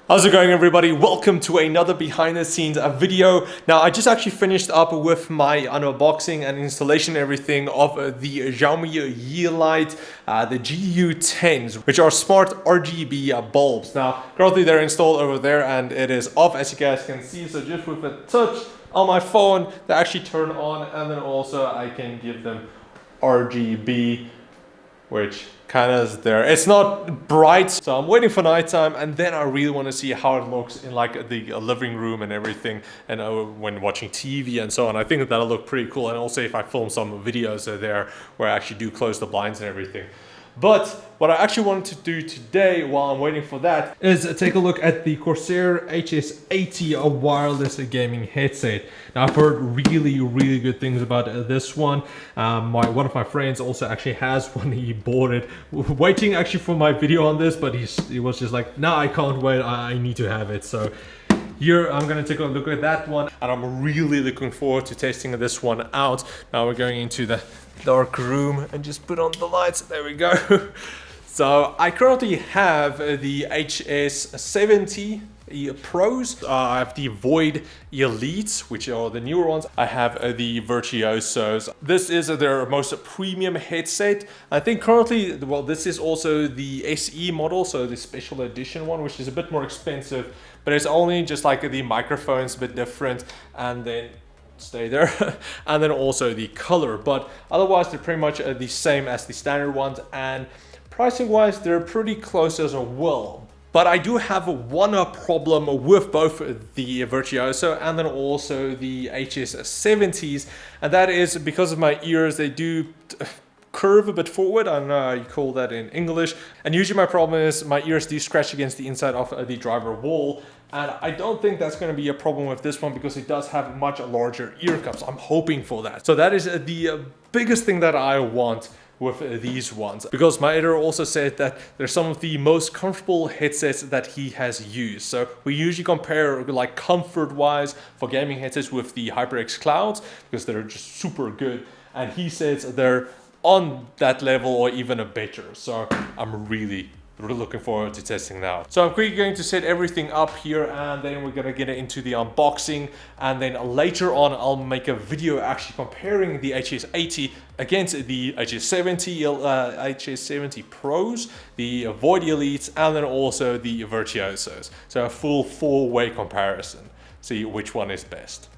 How's it going, everybody? Welcome to another behind the scenes video. Now, I just actually finished up with my unboxing and installation and everything of the Xiaomi Yeelight, the GU10s, which are smart RGB bulbs. Now, currently they're installed over there and it is off, as you guys can see. So just with a touch on my phone, they actually turn on, and then also I can give them RGB, which kind of is there. It's not bright, so I'm waiting for nighttime, and then I really want to see how it looks in like the living room and everything, and when watching TV and so on. I think that'll look pretty cool, and also if I film some videos there where I actually do close the blinds and everything. But what I actually wanted to do today while I'm waiting for that is take a look at the Corsair HS70 wireless gaming headset. Now, I've heard really good things about this one. One of my friends also actually has one. He bought it, waiting actually for my video on this, but he was just like, nah, I can't wait, I need to have it. So here I'm gonna take a look at that one, and I'm really looking forward to testing this one out. Now we're going into the dark room and just put on the lights. There we go. So I currently have the HS70 Pros. I have the Void Elites, which are the newer ones. I have the Virtuosos. This is their most premium headset. I think currently, well, this is also the SE model, so the special edition one, which is a bit more expensive, but it's only just like the microphone's a bit different, and then stay there and then also the color, but otherwise they're pretty much the same as the standard ones, and pricing wise they're pretty close as well. But I do have one problem with both the Virtuoso and then also the HS70s, and that is because of my ears. They do curve a bit forward. I don't know how you call that in English, and usually my problem is my ears do scratch against the inside of the driver wall, and I don't think that's going to be a problem with this one because it does have much larger ear cups. I'm hoping for that. So that is the biggest thing that I want with these ones, because my editor also said that they're some of the most comfortable headsets that he has used. So we usually compare like comfort wise for gaming headsets with the HyperX Clouds because they're just super good, and he says they're on that level or even a better. So I'm really looking forward to testing now. So I'm quickly going to set everything up here, and then we're gonna get into the unboxing, and then later on I'll make a video actually comparing the HS80 against the HS70 Pros, the Void Elites, and then also the Virtuosos. So a full four-way comparison, see which one is best.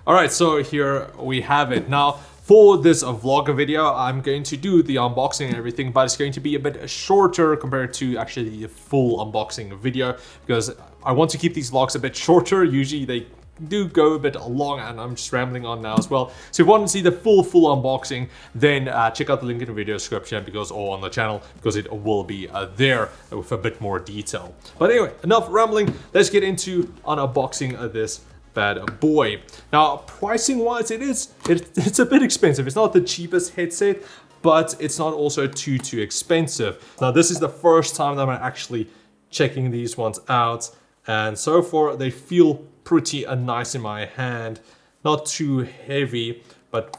All right, so here we have it. Now, for this vlog video, I'm going to do the unboxing and everything, but it's going to be a bit shorter compared to actually the full unboxing video, because I want to keep these vlogs a bit shorter. Usually they do go a bit long, and I'm just rambling on now as well. So if you want to see the full unboxing, then check out the link in the video description, or on the channel, because it will be there with a bit more detail. But anyway, enough rambling. Let's get into unboxing this bad boy. Now, pricing wise, it's a bit expensive. It's not the cheapest headset, but it's not also too expensive. Now, this is the first time that I'm actually checking these ones out, and so far they feel pretty nice in my hand. Not too heavy, but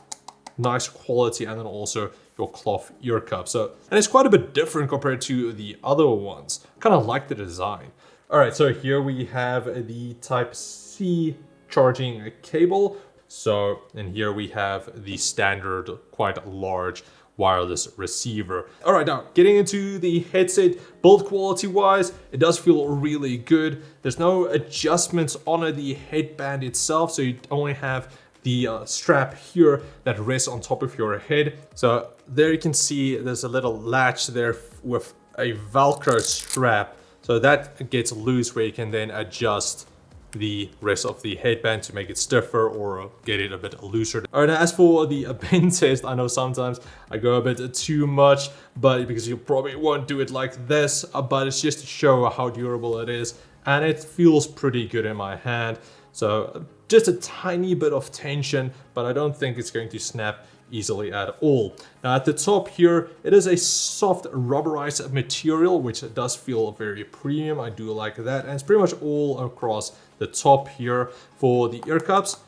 nice quality, and then also your cloth ear cup. So, and it's quite a bit different compared to the other ones. Kind of like the design. All right, so here we have the Type-C charging cable. So, and here we have the standard, quite large wireless receiver. All right, now getting into the headset, build quality wise, it does feel really good. There's no adjustments on the headband itself, so you only have the strap here that rests on top of your head. So there you can see there's a little latch there with a Velcro strap. So that gets loose, where you can then adjust the rest of the headband to make it stiffer or get it a bit looser. All right, now as for the bend test, I know sometimes I go a bit too much, but because you probably won't do it like this, but it's just to show how durable it is, and it feels pretty good in my hand. So just a tiny bit of tension, but I don't think it's going to snap easily at all. Now at the top here, it is a soft rubberized material, which does feel very premium. I do like that, and it's pretty much all across the top here. For the ear cups,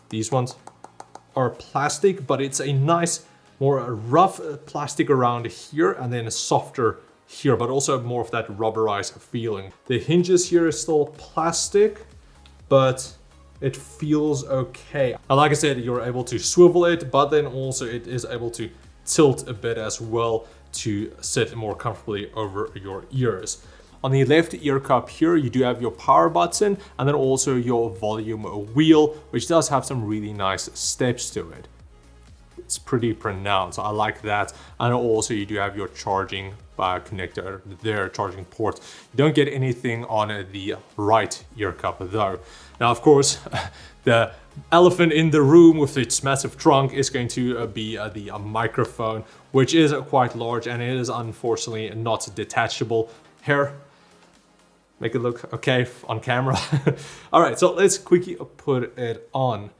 these ones are plastic, but it's a nice, more rough plastic around here, and then a softer here, but also more of that rubberized feeling. The hinges here is still plastic, but it feels okay. And like I said, you're able to swivel it, but then also it is able to tilt a bit as well to sit more comfortably over your ears. On the left ear cup here, you do have your power button and then also your volume wheel, which does have some really nice steps to it. It's pretty pronounced, I like that. And also you do have your charging connector there, charging port. You don't get anything on the right ear cup though. Now, of course, the elephant in the room with its massive trunk is going to be the microphone, which is quite large and it is unfortunately not detachable. Here, make it look okay on camera. All right, so let's quickly put it on.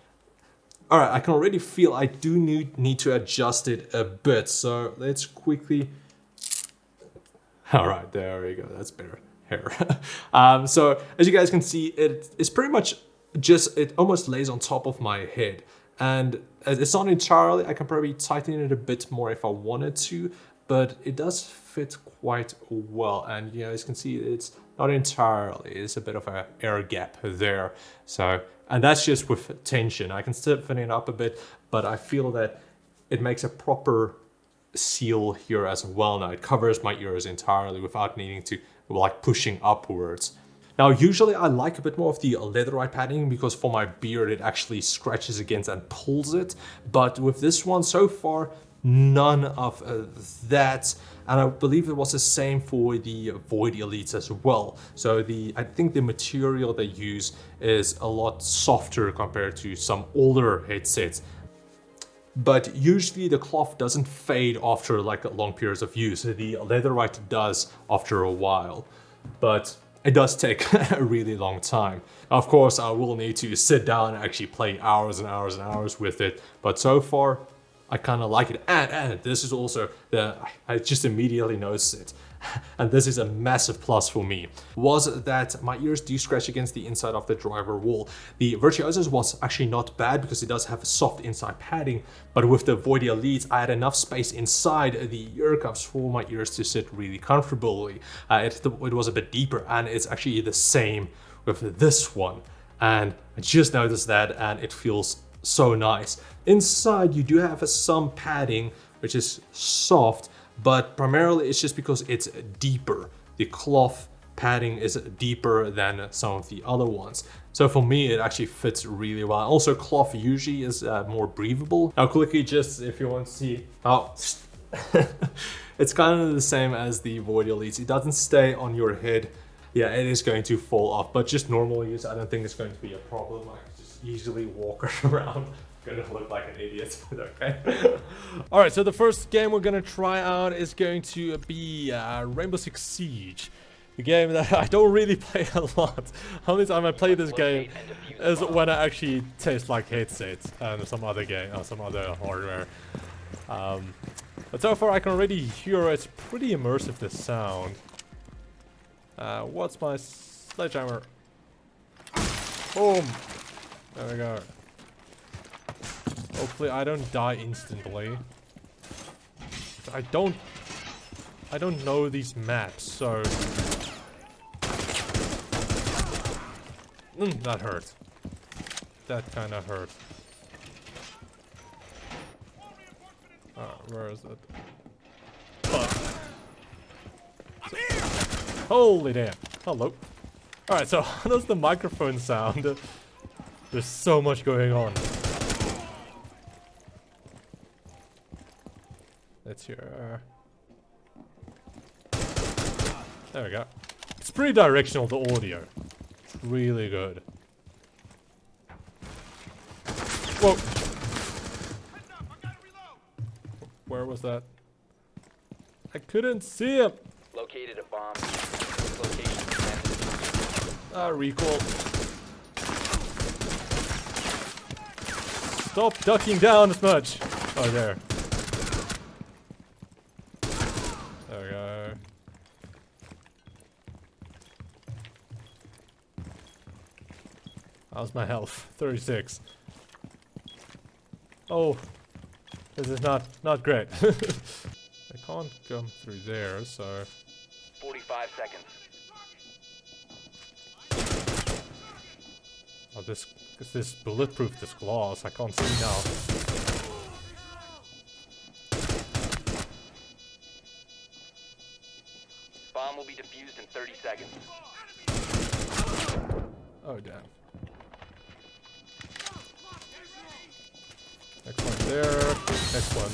All right, I can already feel I do need to adjust it a bit. So let's quickly. All right, there we go. That's better. Here. So as you guys can see, it's pretty much just, it almost lays on top of my head. And it's not entirely, I can probably tighten it a bit more if I wanted to, but it does fit quite well. And you know, as you can see, it's not entirely, it's a bit of an air gap there. So, and that's just with tension. I can stiffen it up a bit, but I feel that it makes a proper seal here as well. Now it covers my ears entirely without needing to like pushing upwards. Now usually I like a bit more of the leatherite padding because for my beard it actually scratches against and pulls it, but with this one so far none of that. And I believe it was the same for the Void Elites as well. So I think the material they use is a lot softer compared to some older headsets. But usually the cloth doesn't fade after like long periods of use. The leatherite does after a while, but it does take a really long time. Of course, I will need to sit down and actually play hours and hours and hours with it, but so far I kind of like it. And this is also I just immediately noticed it. And this is a massive plus for me, was that my ears do scratch against the inside of the driver wall. The Virtuosos was actually not bad because it does have a soft inside padding, but with the Void Elites, I had enough space inside the ear cups for my ears to sit really comfortably. It was a bit deeper, and it's actually the same with this one. And I just noticed that, and it feels so nice. Inside, you do have some padding, which is soft, but primarily it's just because it's deeper. The cloth padding is deeper than some of the other ones. So for me, it actually fits really well. Also, cloth usually is more breathable. Now quickly, just if you want to see how it's kind of the same as the Void Elites. It doesn't stay on your head. Yeah, it is going to fall off, but just normal use, I don't think it's going to be a problem. I can just easily walk around. Gonna look like an idiot, but okay. All right, so the first game we're gonna try out is going to be Rainbow Six Siege, a game that I don't really play a lot. Only time I play this game is when I actually test like headsets and some other game or some other hardware. But so far I can already hear it's pretty immersive, the sound. What's my sledgehammer? Boom! There we go. Hopefully I don't die instantly. I don't know these maps, so that hurt. That kind of hurt. Where is it? Holy damn! Hello. All right, so how does the microphone sound? There's so much going on. Let's hear. There we go. It's pretty directional, the audio. It's really good. Whoa! Where was that? I couldn't see him! Located a bomb. Location. Recoil. Stop ducking down as much! Oh, there. There we go. How's my health? 36. Oh, this is not great. I can't come through there, so 5 seconds. Oh, this bulletproof, this glass. I can't see now. Bomb will be defused in 30 seconds. Oh, damn. Next one there. Next one.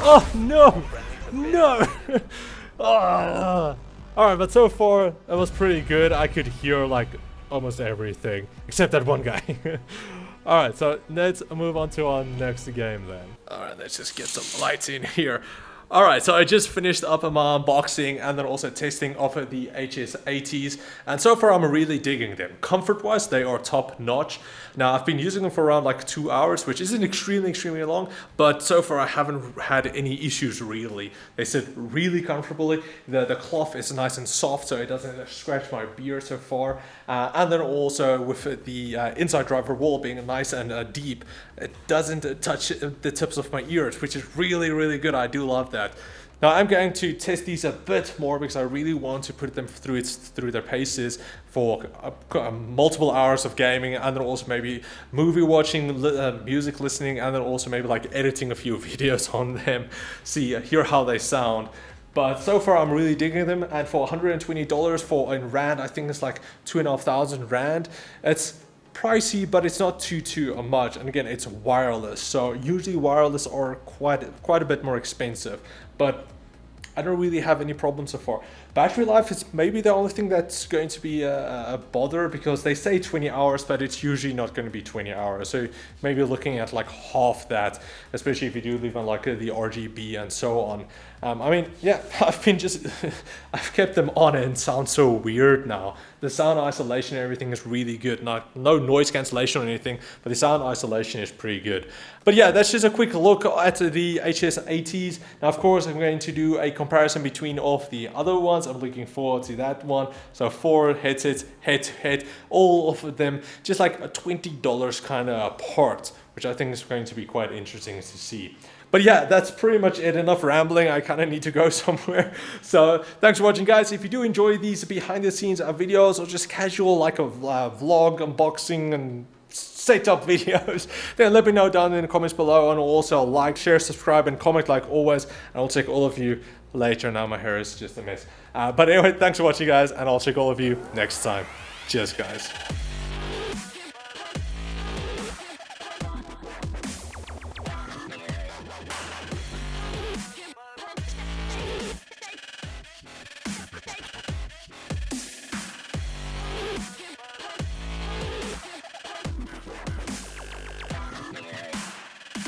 Oh, no! No! Ah. Alright, but so far, it was pretty good. I could hear, like, almost everything. Except that one guy. Alright, so let's move on to our next game then. Alright, let's just get some lights in here. Alright, so I just finished up my unboxing and then also testing of the HS70s, and so far I'm really digging them. Comfort-wise, they are top-notch. Now, I've been using them for around like 2 hours, which isn't extremely long, but so far I haven't had any issues really. They sit really comfortably, the cloth is nice and soft, so it doesn't scratch my beard so far, and then also with the inside driver wall being nice and deep, it doesn't touch the tips of my ears, which is really good. I do love that. Now I'm going to test these a bit more because I really want to put them through their paces for multiple hours of gaming, and then also maybe movie watching, music listening, and then also maybe like editing a few videos on them, hear how they sound. But so far I'm really digging them, and for $120 for in Rand, I think it's like 2,500 Rand. It's pricey, but it's not too much, and again, it's wireless, so usually wireless are quite a bit more expensive, but I don't really have any problems so far. Battery life is maybe the only thing that's going to be a bother, because they say 20 hours, but it's usually not going to be 20 hours. So maybe looking at like half that, especially if you do live on like the RGB and so on. I mean, yeah, I've kept them on and it sounds so weird now. The sound isolation and everything is really good. No noise cancellation or anything, but the sound isolation is pretty good. But yeah, that's just a quick look at the HS70s. Now, of course, I'm going to do a comparison between all of the other ones. I'm looking forward to that one. So 4 headsets head to head, all of them just like a $20 kind of apart, which I think is going to be quite interesting to see. But yeah, that's pretty much it. Enough rambling. I kind of need to go somewhere. So thanks for watching, guys. If you do enjoy these behind the scenes videos or just casual like a vlog, unboxing and setup videos, then let me know down in the comments below, and also like, share, subscribe, and comment like always. And I'll check all of you later. Now my hair is just a mess. But anyway, thanks for watching, guys, and I'll check all of you next time. Cheers, guys.